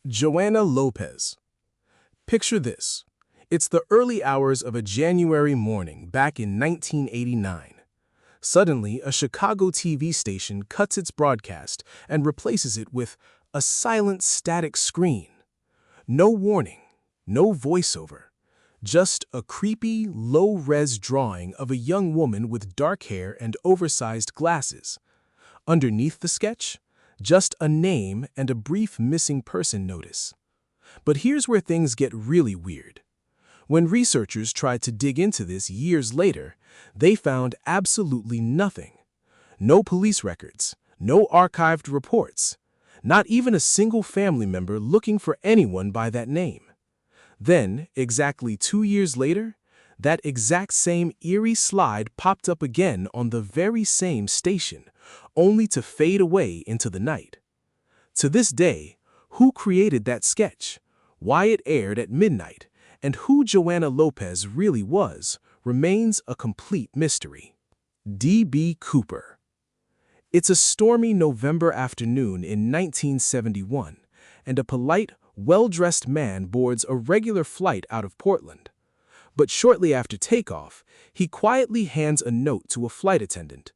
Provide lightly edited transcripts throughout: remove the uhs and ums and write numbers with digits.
Joanna Lopez. Picture this. It's the early hours of a January morning back in 1989. Suddenly, a Chicago TV station cuts its broadcast and replaces it with a silent, static screen. No warning, no voiceover, just a creepy, low-res drawing of a young woman with dark hair and oversized glasses. Underneath the sketch, just a name and a brief missing person notice. But here's where things get really weird. When researchers tried to dig into this years later, they found absolutely nothing. No police records, no archived reports, not even a single family member looking for anyone by that name. Then, exactly 2 years later, that exact same eerie slide popped up again on the very same station, only to fade away into the night. To this day, who created that sketch, why it aired at midnight, and who Joanna Lopez really was, remains a complete mystery. D.B. Cooper. It's a stormy November afternoon in 1971, and a polite, well-dressed man boards a regular flight out of Portland. But shortly after takeoff, he quietly hands a note to a flight attendant.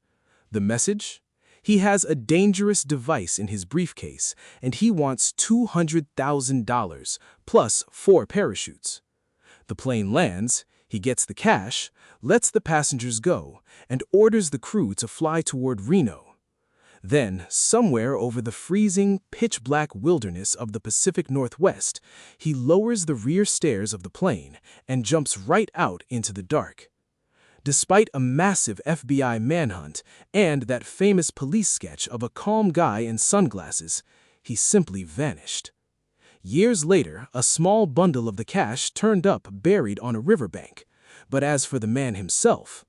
The message? He has a dangerous device in his briefcase, and he wants $200,000 plus 4 parachutes. The plane lands, he gets the cash, lets the passengers go, and orders the crew to fly toward Reno. Then, somewhere over the freezing, pitch-black wilderness of the Pacific Northwest, he lowers the rear stairs of the plane and jumps right out into the dark. Despite a massive FBI manhunt and that famous police sketch of a calm guy in sunglasses, he simply vanished. Years later, a small bundle of the cash turned up buried on a riverbank. But as for the man himself,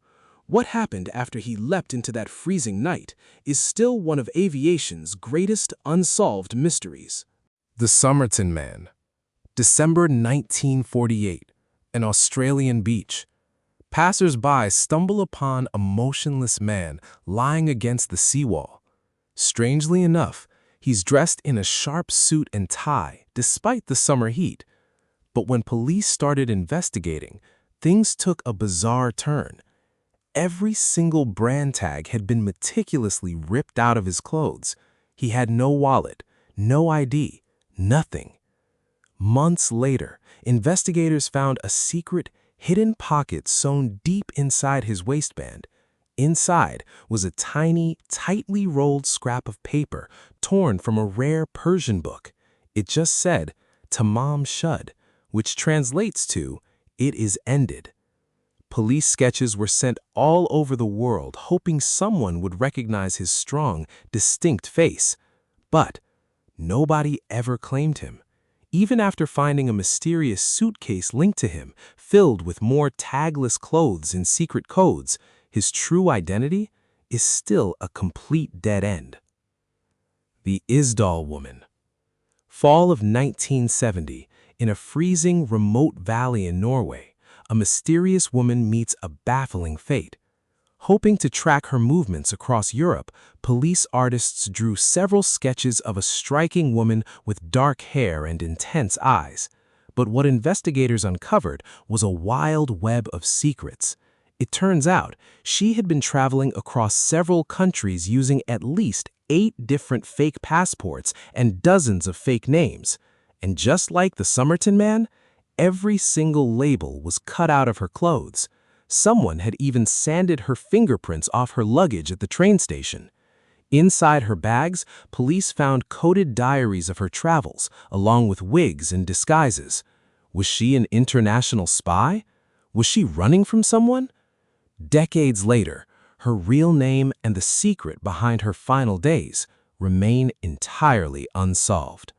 what happened after he leapt into that freezing night is still one of aviation's greatest unsolved mysteries. The Somerton Man. December 1948, an Australian beach. Passers-by stumble upon a motionless man lying against the seawall. Strangely enough, he's dressed in a sharp suit and tie, despite the summer heat. But when police started investigating, things took a bizarre turn. Every single brand tag had been meticulously ripped out of his clothes. He had no wallet, no ID, nothing. Months later, investigators found a secret, hidden pocket sewn deep inside his waistband. Inside was a tiny, tightly rolled scrap of paper torn from a rare Persian book. It just said, "Tamam Shud," which translates to, "It is ended." Police sketches were sent all over the world, hoping someone would recognize his strong, distinct face. But nobody ever claimed him. Even after finding a mysterious suitcase linked to him, filled with more tagless clothes and secret codes, his true identity is still a complete dead end. The Isdal Woman. Fall of 1970, in a freezing, remote valley in Norway, a mysterious woman meets a baffling fate. Hoping to track her movements across Europe, police artists drew several sketches of a striking woman with dark hair and intense eyes. But what investigators uncovered was a wild web of secrets. It turns out she had been traveling across several countries using at least 8 different fake passports and dozens of fake names. And just like the Somerton Man, every single label was cut out of her clothes. Someone had even sanded her fingerprints off her luggage at the train station. Inside her bags, police found coded diaries of her travels, along with wigs and disguises. Was she an international spy? Was she running from someone? Decades later, her real name and the secret behind her final days remain entirely unsolved.